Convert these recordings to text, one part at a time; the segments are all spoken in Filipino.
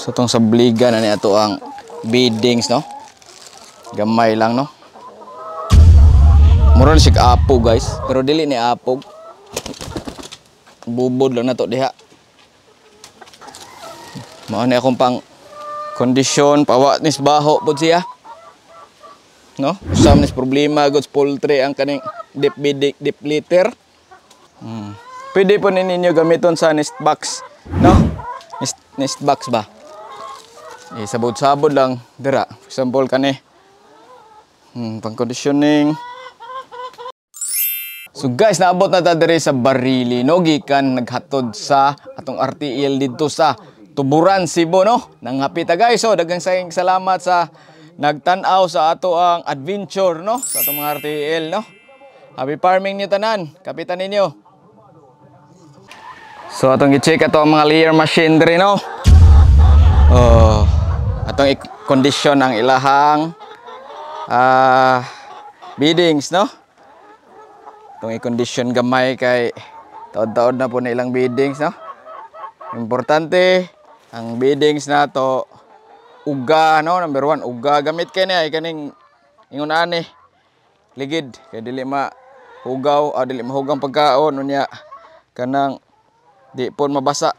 So tong sabligan ani ato ang beadings no. Gamay lang no. Mura ni sig apog guys, pero dili ni apog. Bubod lang na to diha. Mao ni akong pang kondisyon pawa nis baho pud siya. No? Usam nis problema goods poultry ang kaning deep litter. Pwede po ninyo gamiton sa nest box, no? Nest box ba? Sabod-sabod lang dira. For example kani pang conditioning. So guys, naabot na ta diri sa Barili, no? Gikan naghatod sa atong RTL dito sa Tuburan, Cebu, no? Nanghapita guys, so daghang sayang salamat sa nagtan-aw sa ato ang adventure, no? Sa atong mga RTL, no? Happy farming niyo tanan, kapitan ninyo. So atong i-check ato ang mga layer machine diri, no? Atong i-condition ang ilahang beadings, no? Itong i-condition gamay kay taod-taod na po na ilang beadings, no? Importante ang beadings na to uga, no? Number 1, uga. Gamit kay niya kaning ingon ani ligid kay dili mahugaw o dili mahugang pagkaon unya kanang di pon mabasa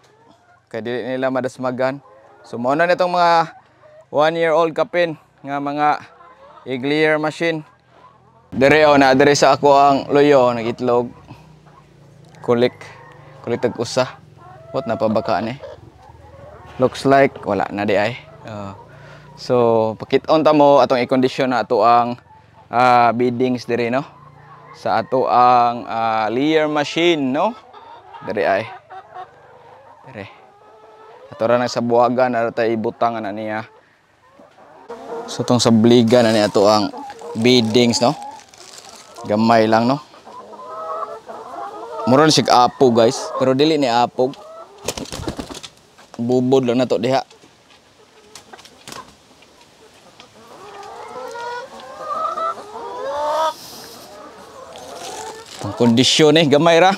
kay dili nila madasmagan. So mao na nitong mga 1-year-old kapin nga mga egg layer machine. Dere o na dere sa ako ang loyo nagitlog. Kulik tag usa. What na pabaka ni? Looks like wala na di ay. So pakit-on ta mo atong i-condition na ato ang beadings dere, no? Sa ato ang layer machine, no? Dere ay. Dere. Ato ra na sa buhagan ara tay ibutang ana niya. So tong sabligan ani ato ang beadings, no? Gamay lang, no? Mura ni sig apog guys, pero dili ni apog. Bubod lang na to diha. Ang kondisyon gamay ra.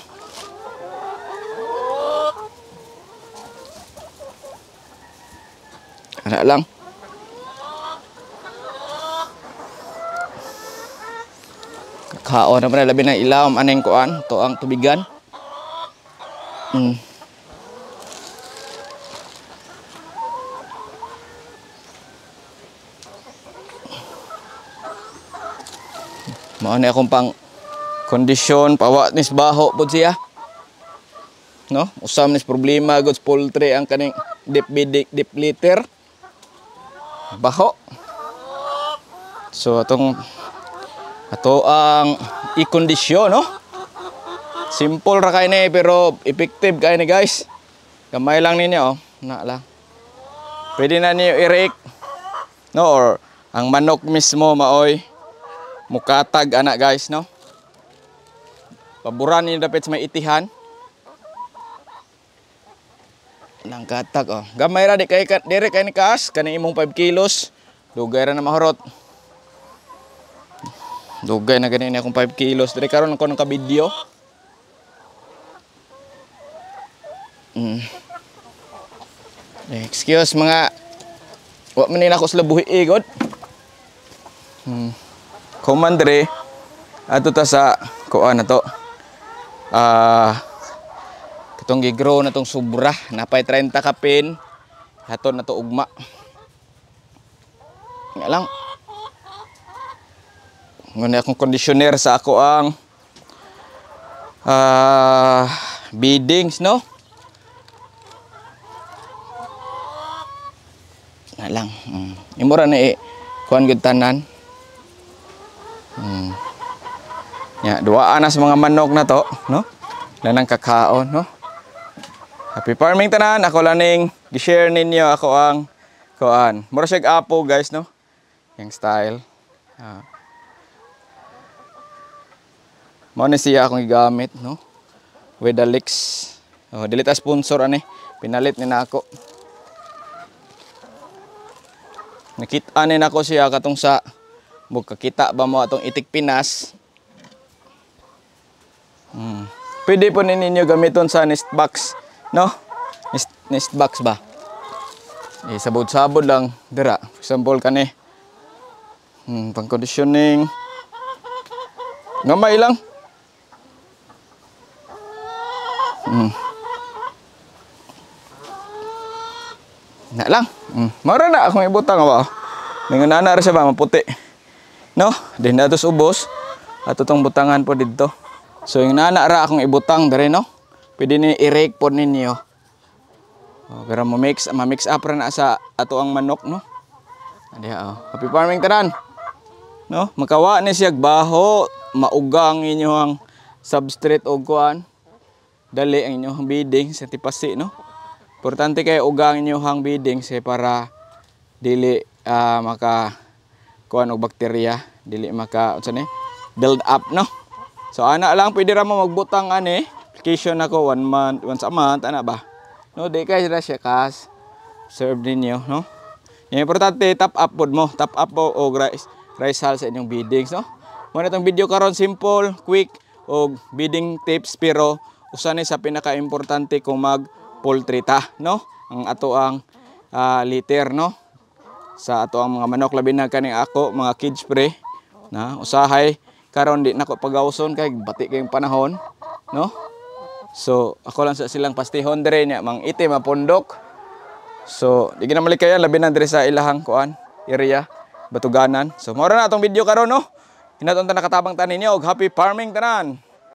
Ana lang. Kaon na pala labi ng ilaw aneng kuan to ang tubigan. Mao ni akong pang kondisyon pawa nis baho pud siya. No? Usam nis problema goods poultry ang kaning deep litter. Baho. So ato ang i-kondisyon, no? Simple ra kay ni pero effective kay ni guys. Gamay lang ninyo, oh. Na lang. Pwede na niyo i-rake, no? Or ang manok mismo maoy mukatag ana guys, no? Paboran niyo dapat sa may itihan. Nang katag, oh. Gamay ra di kay dire kay ni kaas kani imong 5 kilos. Dugay ra na mahurot. Dugay na ganyan akong 5 kilos. Dari karon ako ng ka-video. Excuse mga wa man nila ako sa labuhi igod. Command dere ato ta sa kuan na to. Katong gigrow na tong sobra. Napay 30 kapin. Haton na to ugma. Nga lang. Ngunit akong conditioner sa ako ang beadings, no? Na lang. Imura na kuan gud tanan. Ya, duaan na sa mga manok na to, no? Lanang kakaon, no? Happy farming tanan. Ako laning gi-share ninyo ako ang kuan. Mura siya apo, guys, no? Yang style. Mao ni siya akong gigamit, no? With the leaks. Dili ta sponsor ani. Pinalit ni nako. Nakita ni nako siya katong sa mugkakita ba mo atong itik Pinas. Pwede po ninyo gamiton sa nest box, no? Nest box ba? Sabod-sabod lang dira. For example kani pang conditioning gamay lang. Na lang. Mara na akong ibutang ba. Ningon ana ra siya ba maputi. No, din datos ubos ato tong butangan po didto. So yung nana ra akong ibutang dire no. Pwede ni i-rake po ninyo. Pero ma-mix up ra na sa ato ang manok no. Happy farming tanan. No, makawa ni siya baho, maugang inyong substrate og kuan. Dali ang inyong bedding sa tipasi no. Importante kay ugang inyong bedding para dili maka kuan og bakterya, dili maka unsa ni build up no. So ana lang pwede ra mo magbutang ani application ako 1 month once a month ana ba. No, di kay ra siya kas serve ninyo no. Yung importante top up pod mo, top up po og rice hull sa inyong beddings no. Mo na tong video karon simple, quick og bedding tips pero usa ni sa pinaka-importante kung mag poultry ta no. Ang ato ang litter no. Sa ato ang mga manok labi na kaning ako mga cage spray na usahay karon di nako pagawson kay bati kayong panahon no. So ako lang sa silang pastihon dire nya mang itim mapundok. So di gina malikayan labi na dire sa ilahang kuan area Batuganan. So mao ra na atong video karon no. Hinaton ta nakatabang tanin niyo og happy farming tanan.